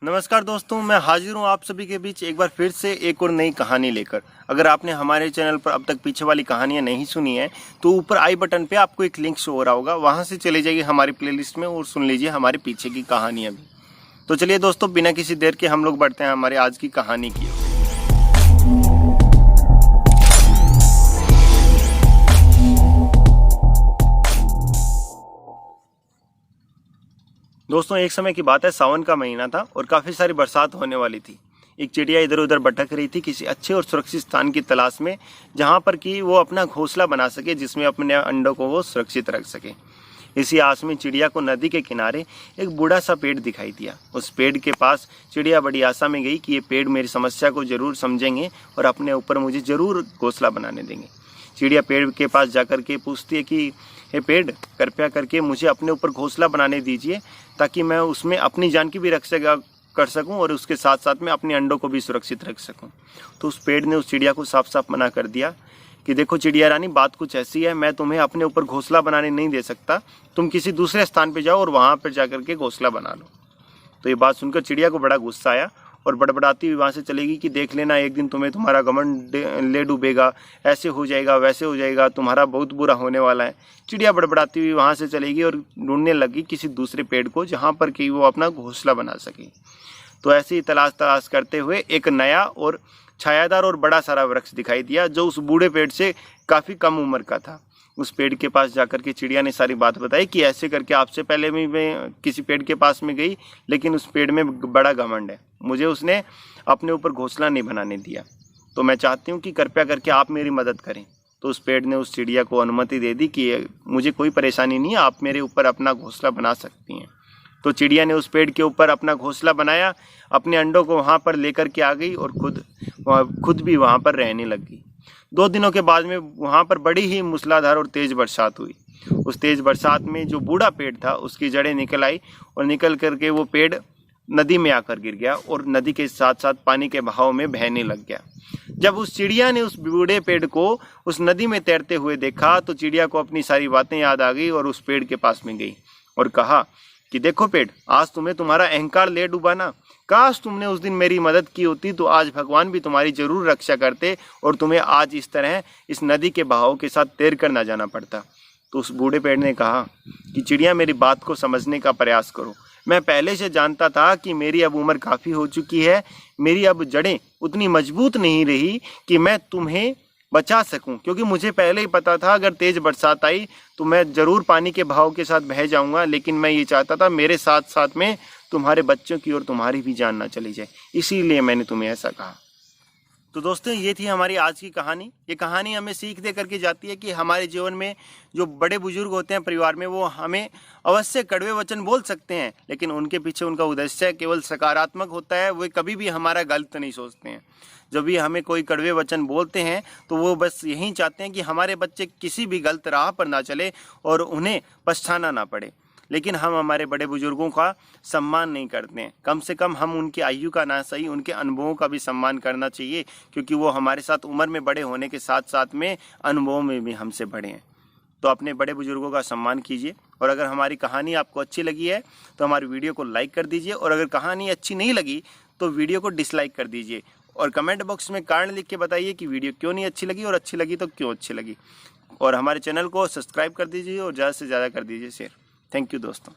नमस्कार दोस्तों, मैं हाजिर हूँ आप सभी के बीच एक बार फिर से एक और नई कहानी लेकर। अगर आपने हमारे चैनल पर अब तक पीछे वाली कहानियाँ नहीं सुनी है तो ऊपर आई बटन पे आपको एक लिंक शो हो रहा होगा, वहाँ से चले जाइए हमारी प्लेलिस्ट में और सुन लीजिए हमारे पीछे की कहानियाँ भी। तो चलिए दोस्तों, बिना किसी देर के हम लोग बढ़ते हैं हमारे आज की कहानी की ओर। दोस्तों, एक समय की बात है, सावन का महीना था और काफ़ी सारी बरसात होने वाली थी। एक चिड़िया इधर उधर भटक रही थी किसी अच्छे और सुरक्षित स्थान की तलाश में, जहाँ पर कि वो अपना घोंसला बना सके, जिसमें अपने अंडों को वो सुरक्षित रख सके। इसी आस में चिड़िया को नदी के किनारे एक बूढ़ा सा पेड़ दिखाई दिया। उस पेड़ के पास चिड़िया बड़ी आशा में गई कि ये पेड़ मेरी समस्या को जरूर समझेंगे और अपने ऊपर मुझे जरूर घोंसला बनाने देंगे। चिड़िया पेड़ के पास जाकर के पूछती है कि हे पेड़, कृपया करके मुझे अपने ऊपर घोंसला बनाने दीजिए, ताकि मैं उसमें अपनी जान की भी रक्षा कर सकूं और उसके साथ साथ में अपने अंडों को भी सुरक्षित रख सकूं। तो उस पेड़ ने उस चिड़िया को साफ साफ मना कर दिया कि देखो चिड़िया रानी, बात कुछ ऐसी है, मैं तुम्हें अपने ऊपर घोंसला बनाने नहीं दे सकता। तुम किसी दूसरे स्थान पर जाओ और वहाँ पर जाकर के घोंसला बना लो। तो ये बात सुनकर चिड़िया को बड़ा गुस्सा आया और बड़बड़ाती हुई वहाँ से चलेगी कि देख लेना, एक दिन तुम्हें तुम्हारा घमंड ले डूबेगा, ऐसे हो जाएगा, वैसे हो जाएगा, तुम्हारा बहुत बुरा होने वाला है। चिड़िया बड़बड़ाती हुई वहाँ से चलेगी और ढूंढने लगी किसी दूसरे पेड़ को जहाँ पर कि वो अपना घोंसला बना सके। तो ऐसे ही तलाश करते हुए एक नया और छायादार और बड़ा सारा वृक्ष दिखाई दिया, जो उस बूढ़े पेड़ से काफ़ी कम उम्र का था। उस पेड़ के पास जाकर के चिड़िया ने सारी बात बताई कि ऐसे करके आपसे पहले भी मैं किसी पेड़ के पास में गई, लेकिन उस पेड़ में बड़ा घमंड है, मुझे उसने अपने ऊपर घोंसला नहीं बनाने दिया। तो मैं चाहती हूँ कि कृपया करके आप मेरी मदद करें। तो उस पेड़ ने उस चिड़िया को अनुमति दे दी कि मुझे कोई परेशानी नहीं है, आप मेरे ऊपर अपना घोंसला बना सकती हैं। तो चिड़िया ने उस पेड़ के ऊपर अपना घोंसला बनाया, अपने अंडों को वहाँ पर लेकर के आ गई और खुद भी वहाँ पर रहने लग गई। 2 दिनों के बाद में वहाँ पर बड़ी ही मूसलाधार और तेज़ बरसात हुई। उस तेज़ बरसात में जो बूढ़ा पेड़ था उसकी जड़ें निकल आई और निकल करके वो पेड़ नदी में आकर गिर गया और नदी के साथ साथ पानी के बहाव में बहने लग गया। जब उस चिड़िया ने उस बूढ़े पेड़ को उस नदी में तैरते हुए देखा तो चिड़िया को अपनी सारी बातें याद आ गई और उस पेड़ के पास में गई और कहा कि देखो पेड़, आज तुम्हें तुम्हारा अहंकार ले डूबा ना। काश तुमने उस दिन मेरी मदद की होती तो आज भगवान भी तुम्हारी जरूर रक्षा करते और तुम्हें आज इस तरह इस नदी के बहाव के साथ तैर कर ना जाना पड़ता। तो उस बूढ़े पेड़ ने कहा कि चिड़िया, मेरी बात को समझने का प्रयास करो। मैं पहले से जानता था कि मेरी अब उम्र काफ़ी हो चुकी है, मेरी अब जड़ें उतनी मजबूत नहीं रही कि मैं तुम्हें बचा सकूं, क्योंकि मुझे पहले ही पता था अगर तेज़ बरसात आई तो मैं ज़रूर पानी के बहाव के साथ बह जाऊंगा, लेकिन मैं ये चाहता था मेरे साथ साथ में तुम्हारे बच्चों की और तुम्हारी भी जान ना चली जाए, इसीलिए मैंने तुम्हें ऐसा कहा। तो दोस्तों, ये थी हमारी आज की कहानी। ये कहानी हमें सीख दे करके जाती है कि हमारे जीवन में जो बड़े बुजुर्ग होते हैं परिवार में, वो हमें अवश्य कड़वे वचन बोल सकते हैं, लेकिन उनके पीछे उनका उद्देश्य केवल सकारात्मक होता है। वे कभी भी हमारा गलत नहीं सोचते हैं। जब भी हमें कोई कड़वे वचन बोलते हैं तो वो बस यही चाहते हैं कि हमारे बच्चे किसी भी गलत राह पर ना चले और उन्हें पछताना ना पड़े। लेकिन हम हमारे बड़े बुजुर्गों का सम्मान नहीं करते हैं। कम से कम हम उनकी आयु का ना सही, उनके अनुभवों का भी सम्मान करना चाहिए, क्योंकि वो हमारे साथ उम्र में बड़े होने के साथ साथ में अनुभवों में भी हमसे बड़े हैं। तो अपने बड़े बुजुर्गों का सम्मान कीजिए। और अगर हमारी कहानी आपको अच्छी लगी है तो हमारी वीडियो को लाइक कर दीजिए, और अगर कहानी अच्छी नहीं लगी तो वीडियो को डिसलाइक कर दीजिए। और कमेंट बॉक्स में कारण लिख के बताइए कि वीडियो क्यों नहीं अच्छी लगी, और अच्छी लगी तो क्यों अच्छी लगी। और हमारे चैनल को सब्सक्राइब कर दीजिए और ज़्यादा से ज़्यादा कर दीजिए शेयर। थैंक यू दोस्तों।